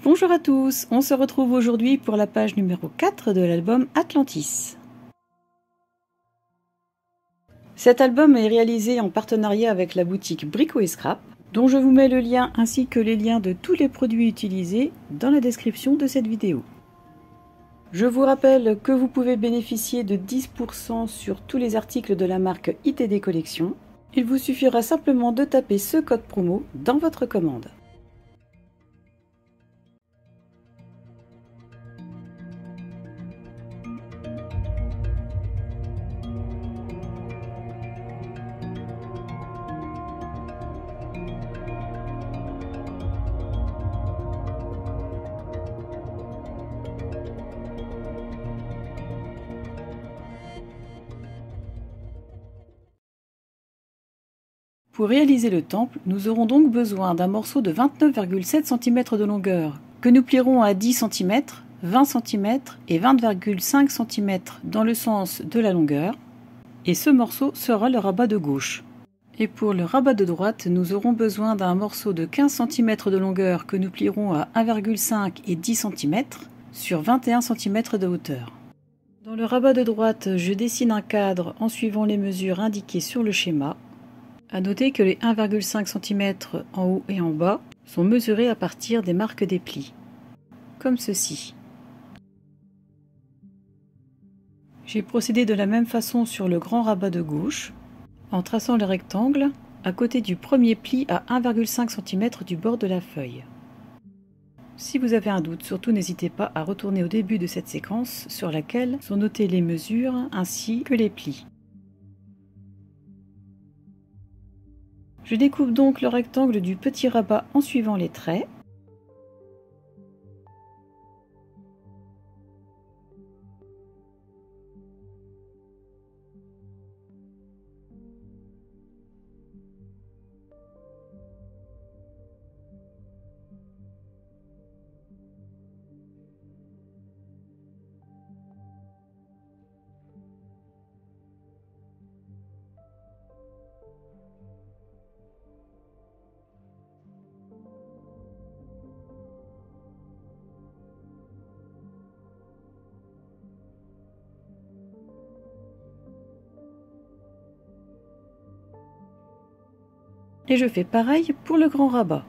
Bonjour à tous, on se retrouve aujourd'hui pour la page numéro 4 de l'album Atlantis. Cet album est réalisé en partenariat avec la boutique Brico et Scrap, dont je vous mets le lien ainsi que les liens de tous les produits utilisés dans la description de cette vidéo. Je vous rappelle que vous pouvez bénéficier de 10% sur tous les articles de la marque ITD Collection. Il vous suffira simplement de taper ce code promo dans votre commande. Pour réaliser le temple, nous aurons donc besoin d'un morceau de 29,7 cm de longueur, que nous plierons à 10 cm, 20 cm et 20,5 cm dans le sens de la longueur, et ce morceau sera le rabat de gauche. Et pour le rabat de droite, nous aurons besoin d'un morceau de 15 cm de longueur que nous plierons à 1,5 et 10 cm sur 21 cm de hauteur. Dans le rabat de droite, je dessine un cadre en suivant les mesures indiquées sur le schéma. A noter que les 1,5 cm en haut et en bas sont mesurés à partir des marques des plis, comme ceci. J'ai procédé de la même façon sur le grand rabat de gauche, en traçant le rectangle à côté du premier pli à 1,5 cm du bord de la feuille. Si vous avez un doute, surtout n'hésitez pas à retourner au début de cette séquence sur laquelle sont notées les mesures ainsi que les plis. Je découpe donc le rectangle du petit rabat en suivant les traits. Et je fais pareil pour le grand rabat.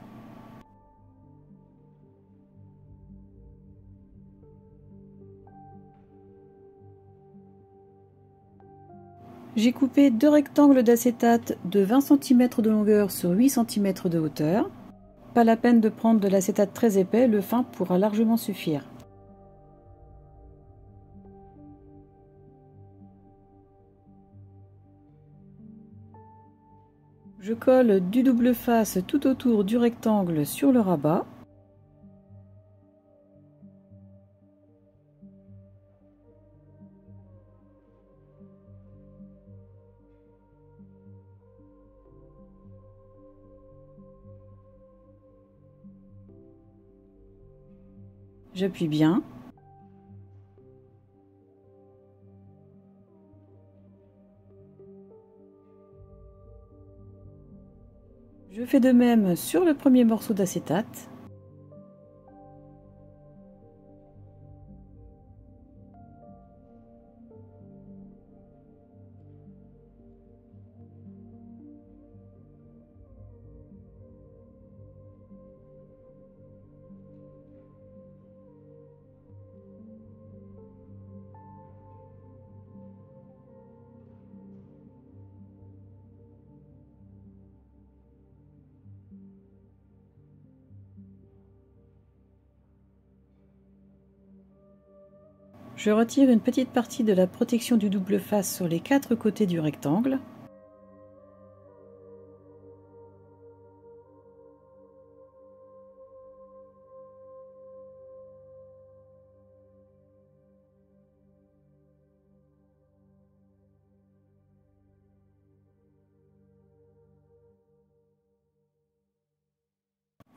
J'ai coupé deux rectangles d'acétate de 20 cm de longueur sur 8 cm de hauteur. Pas la peine de prendre de l'acétate très épais, le fin pourra largement suffire. Je colle du double face tout autour du rectangle sur le rabat. J'appuie bien. Je fais de même sur le premier morceau d'acétate. Je retire une petite partie de la protection du double face sur les quatre côtés du rectangle.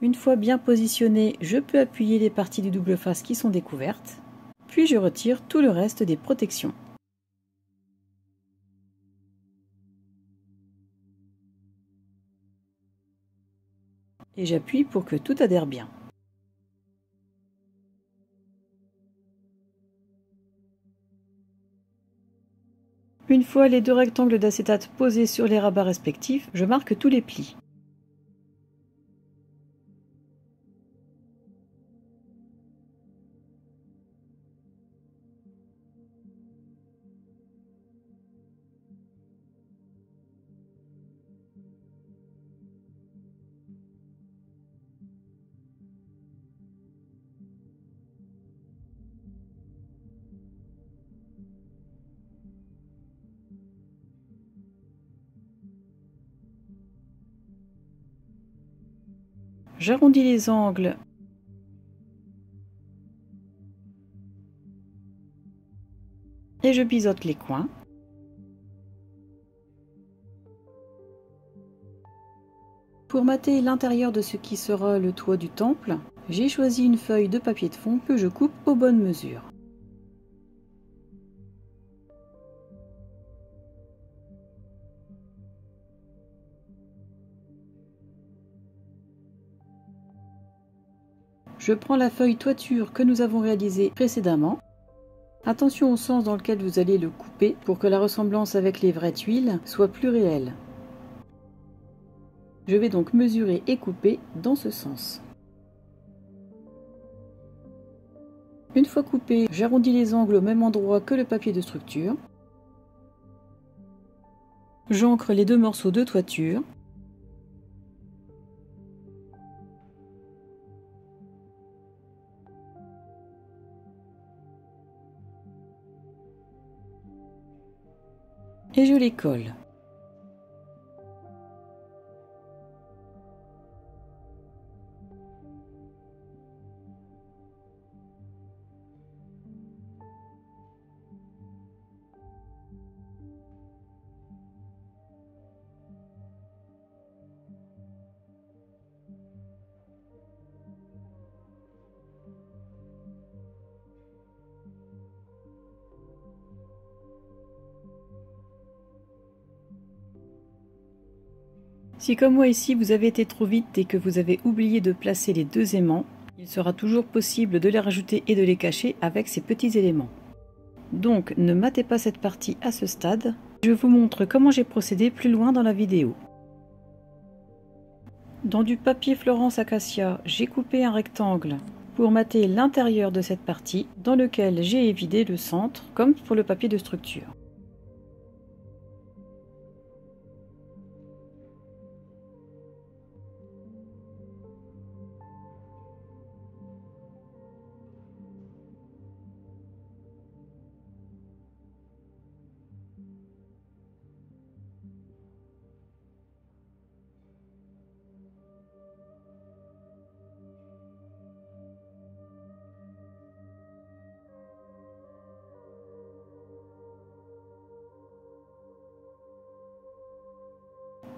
Une fois bien positionné, je peux appuyer les parties du double face qui sont découvertes, puis je retire tout le reste des protections. Et j'appuie pour que tout adhère bien. Une fois les deux rectangles d'acétate posés sur les rabats respectifs, je marque tous les plis. J'arrondis les angles et je biseaute les coins. Pour mater l'intérieur de ce qui sera le toit du temple, j'ai choisi une feuille de papier de fond que je coupe aux bonnes mesures. Je prends la feuille toiture que nous avons réalisée précédemment. Attention au sens dans lequel vous allez le couper pour que la ressemblance avec les vraies tuiles soit plus réelle. Je vais donc mesurer et couper dans ce sens. Une fois coupé, j'arrondis les angles au même endroit que le papier de structure. J'ancre les deux morceaux de toiture. Et je les colle. Si comme moi ici vous avez été trop vite et que vous avez oublié de placer les deux aimants, il sera toujours possible de les rajouter et de les cacher avec ces petits éléments. Donc ne matez pas cette partie à ce stade, je vous montre comment j'ai procédé plus loin dans la vidéo. Dans du papier Florence Acacia, j'ai coupé un rectangle pour mater l'intérieur de cette partie dans lequel j'ai évidé le centre comme pour le papier de structure.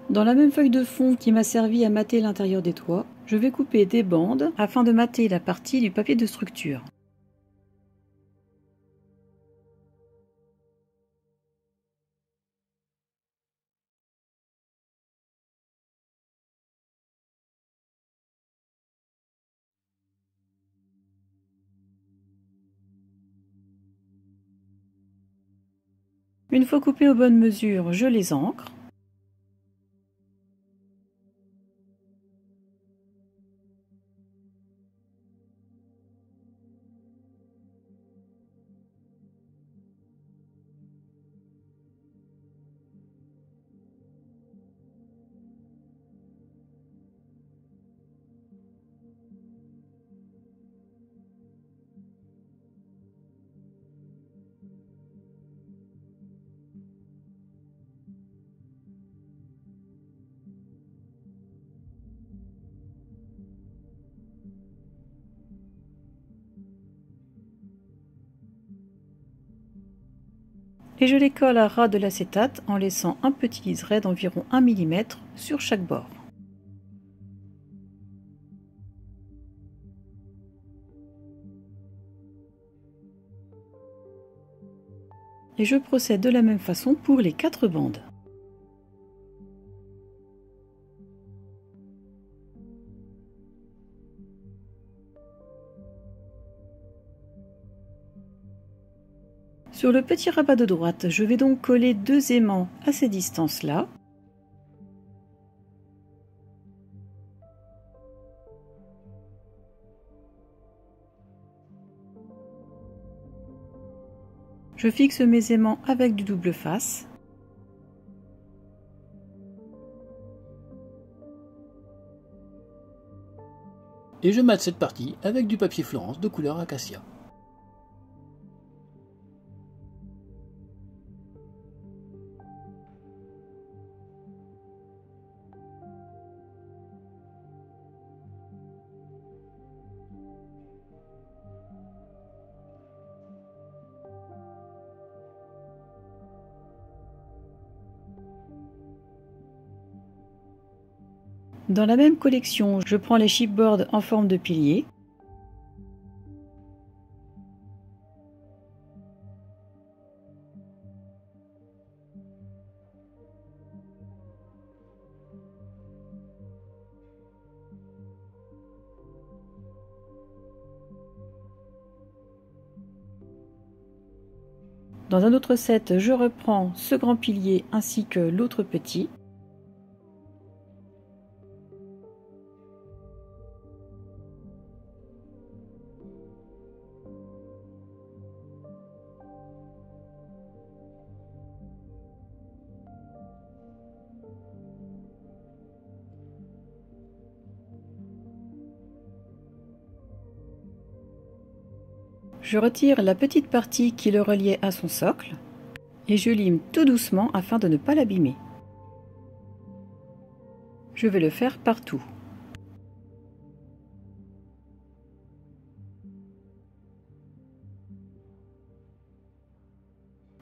Dans la même feuille de fond qui m'a servi à mater l'intérieur des toits, je vais couper des bandes afin de mater la partie du papier de structure. Une fois coupées aux bonnes mesures, je les ancre. Et je les colle à ras de l'acétate en laissant un petit liseré d'environ 1 mm sur chaque bord. Et je procède de la même façon pour les 4 bandes. Sur le petit rabat de droite, je vais donc coller 2 aimants à ces distances-là. Je fixe mes aimants avec du double face. Et je mate cette partie avec du papier Florence de couleur acacia. Dans la même collection, je prends les chipboards en forme de pilier. Dans un autre set, je reprends ce grand pilier ainsi que l'autre petit. Je retire la petite partie qui le reliait à son socle et je lime tout doucement afin de ne pas l'abîmer. Je vais le faire partout.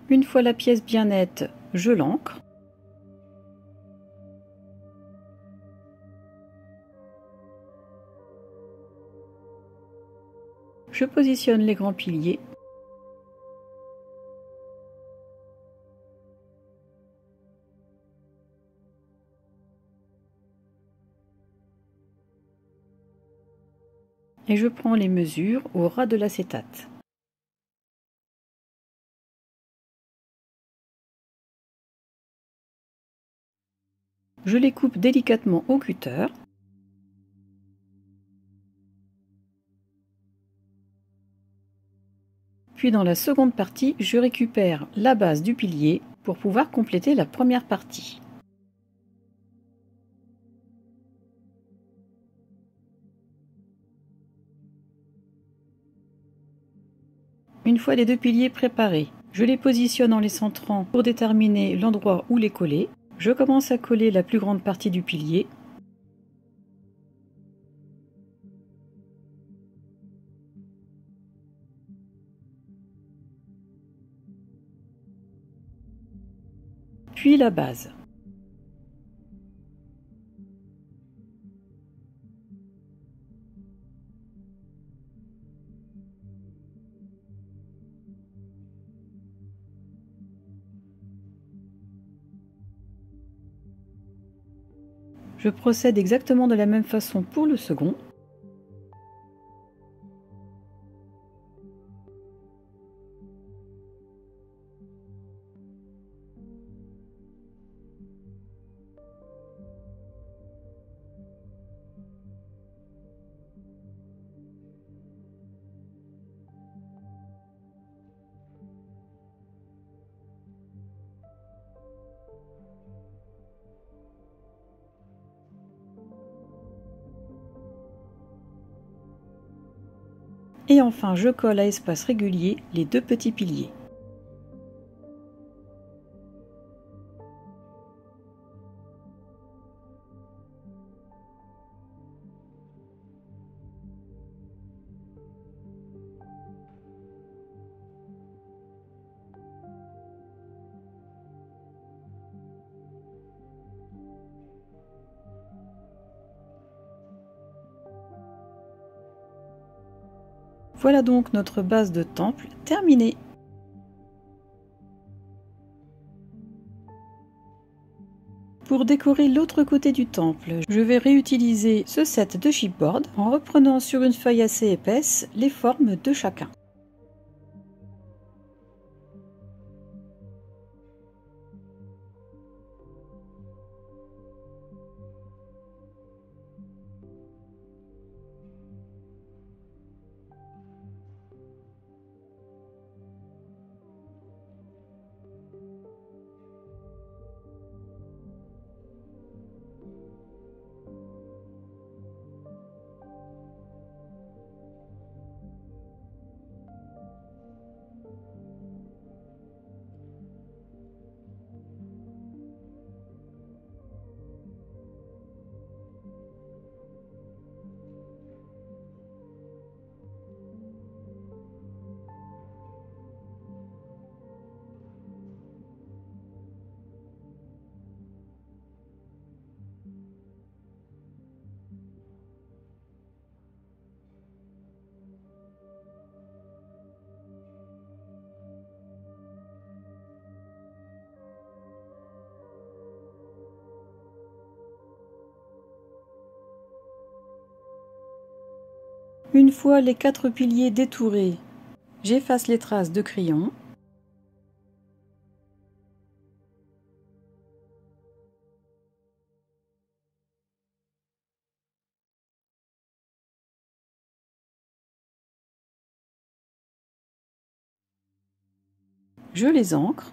Une fois la pièce bien nette, je l'encre. Je positionne les grands piliers. Et je prends les mesures au ras de l'acétate. Je les coupe délicatement au cutter. Puis dans la seconde partie, je récupère la base du pilier pour pouvoir compléter la première partie. Une fois les 2 piliers préparés, je les positionne en les centrant pour déterminer l'endroit où les coller. Je commence à coller la plus grande partie du pilier. Puis la base. Je procède exactement de la même façon pour le second. Et enfin, je colle à espace régulier les 2 petits piliers. Voilà donc notre base de temple terminée. Pour décorer l'autre côté du temple, je vais réutiliser ce set de chipboard en reprenant sur une feuille assez épaisse les formes de chacun. Une fois les 4 piliers détourés, j'efface les traces de crayon. Je les ancre.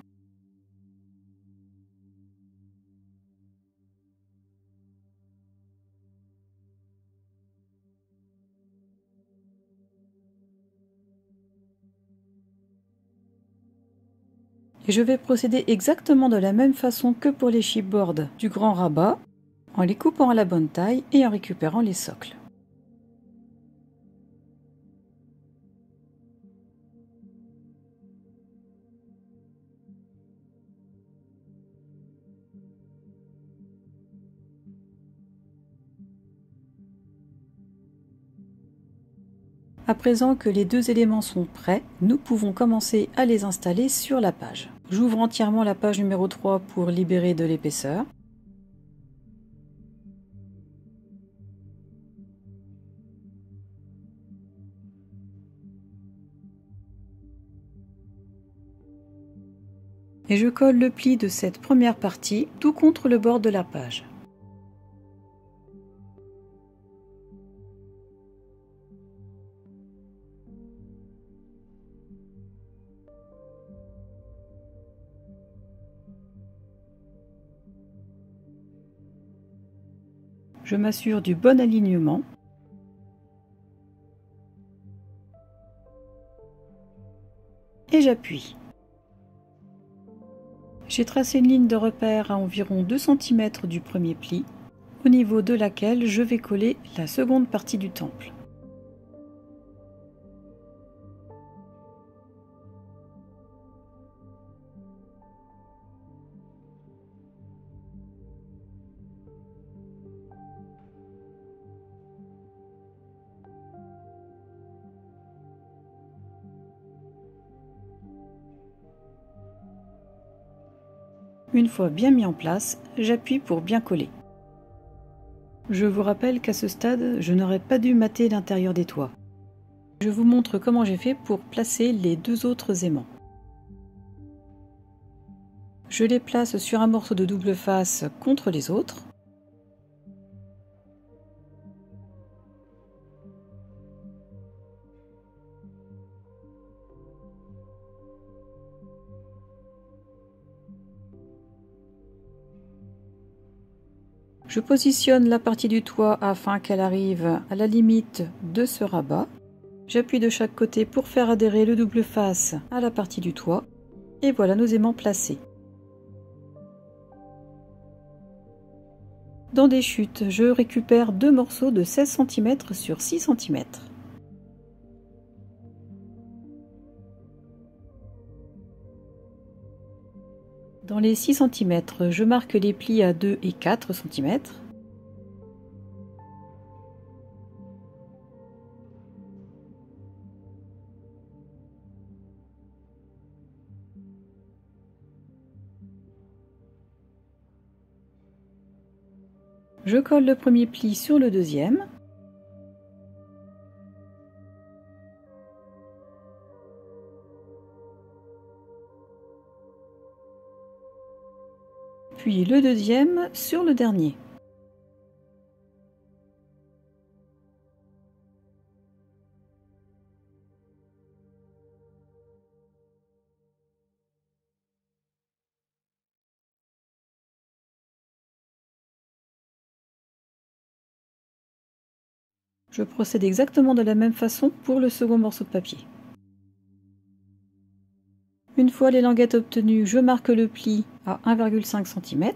Et je vais procéder exactement de la même façon que pour les chipboards du grand rabat, en les coupant à la bonne taille et en récupérant les socles. À présent que les deux éléments sont prêts, nous pouvons commencer à les installer sur la page. J'ouvre entièrement la page numéro 3 pour libérer de l'épaisseur. Et je colle le pli de cette première partie tout contre le bord de la page. Je m'assure du bon alignement. Et j'appuie. J'ai tracé une ligne de repère à environ 2 cm du premier pli, au niveau de laquelle je vais coller la seconde partie du temple. Une fois bien mis en place, j'appuie pour bien coller. Je vous rappelle qu'à ce stade, je n'aurais pas dû mater l'intérieur des toits. Je vous montre comment j'ai fait pour placer les deux autres aimants. Je les place sur un morceau de double face contre les autres. Je positionne la partie du toit afin qu'elle arrive à la limite de ce rabat. J'appuie de chaque côté pour faire adhérer le double face à la partie du toit. Et voilà nos aimants placés. Dans des chutes, je récupère deux morceaux de 16 cm sur 6 cm. Dans les 6 cm, je marque les plis à 2 et 4 cm. Je colle le premier pli sur le deuxième. Puis le deuxième sur le dernier. Je procède exactement de la même façon pour le second morceau de papier. Une fois les languettes obtenues, je marque le pli à 1,5 cm.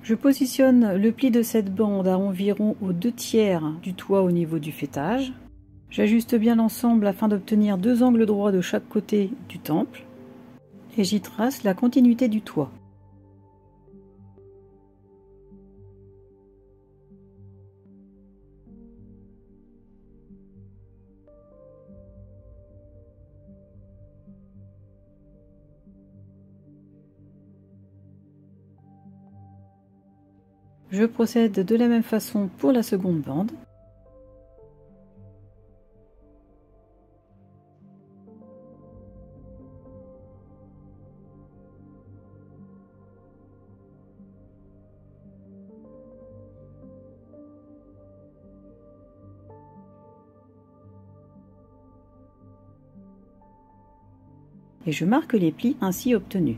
Je positionne le pli de cette bande à environ aux 2/3 du toit au niveau du faîtage. J'ajuste bien l'ensemble afin d'obtenir 2 angles droits de chaque côté du temple et j'y trace la continuité du toit. Je procède de la même façon pour la seconde bande. Et je marque les plis ainsi obtenus.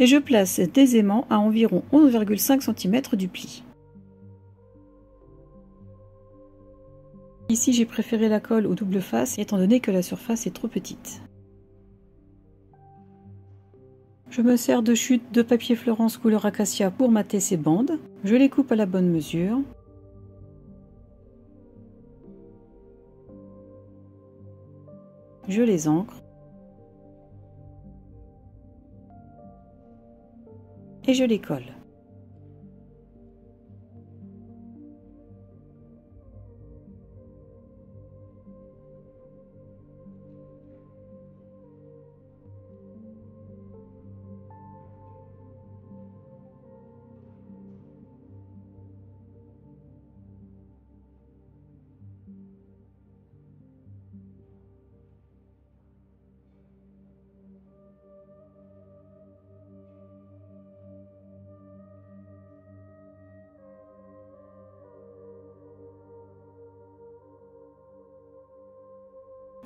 Et je place des aimants à environ 11,5 cm du pli. Ici j'ai préféré la colle au double face étant donné que la surface est trop petite. Je me sers de chute de papier Florence couleur acacia pour mater ces bandes. Je les coupe à la bonne mesure. Je les ancre. Et je les colle.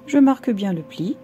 Je marque bien le pli.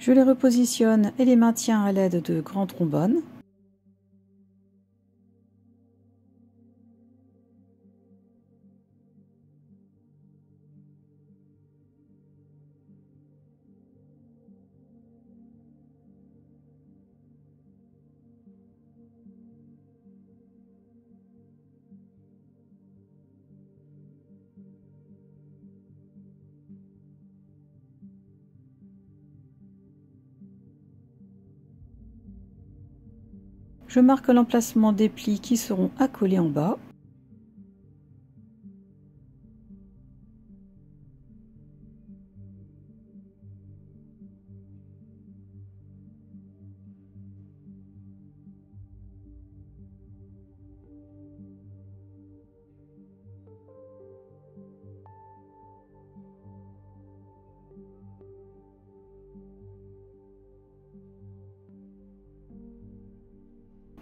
Je les repositionne et les maintiens à l'aide de grands trombones. Je marque l'emplacement des plis qui seront accolés en bas.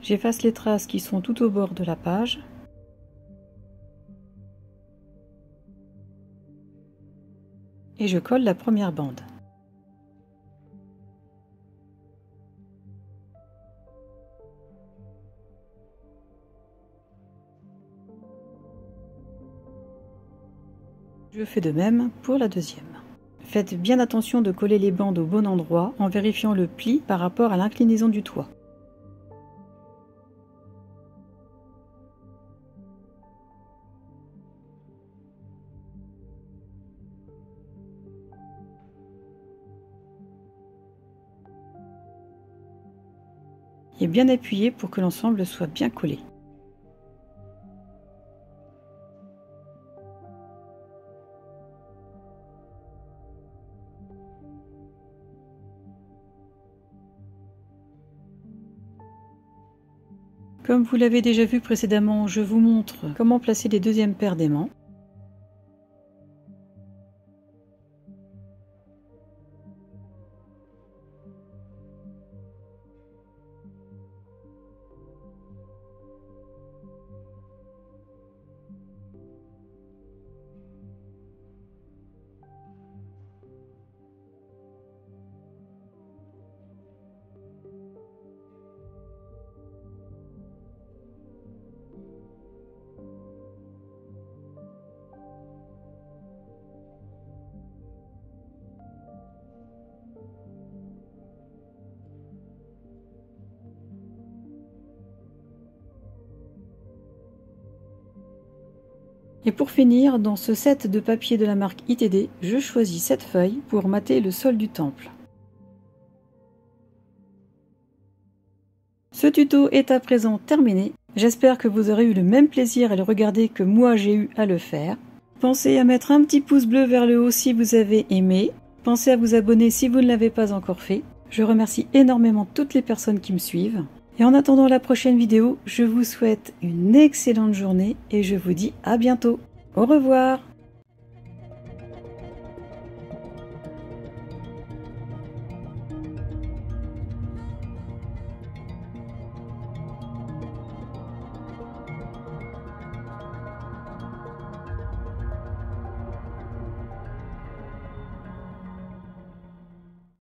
J'efface les traces qui sont tout au bord de la page. Et je colle la première bande. Je fais de même pour la deuxième. Faites bien attention de coller les bandes au bon endroit en vérifiant le pli par rapport à l'inclinaison du toit. et bien appuyer pour que l'ensemble soit bien collé. Comme vous l'avez déjà vu précédemment, je vous montre comment placer les deuxièmes paires d'aimants. Et pour finir, dans ce set de papier de la marque ITD, je choisis cette feuille pour mater le sol du temple. Ce tuto est à présent terminé. J'espère que vous aurez eu le même plaisir à le regarder que moi j'ai eu à le faire. Pensez à mettre un petit pouce bleu vers le haut si vous avez aimé. Pensez à vous abonner si vous ne l'avez pas encore fait. Je remercie énormément toutes les personnes qui me suivent. Et en attendant la prochaine vidéo, je vous souhaite une excellente journée et je vous dis à bientôt. Au revoir!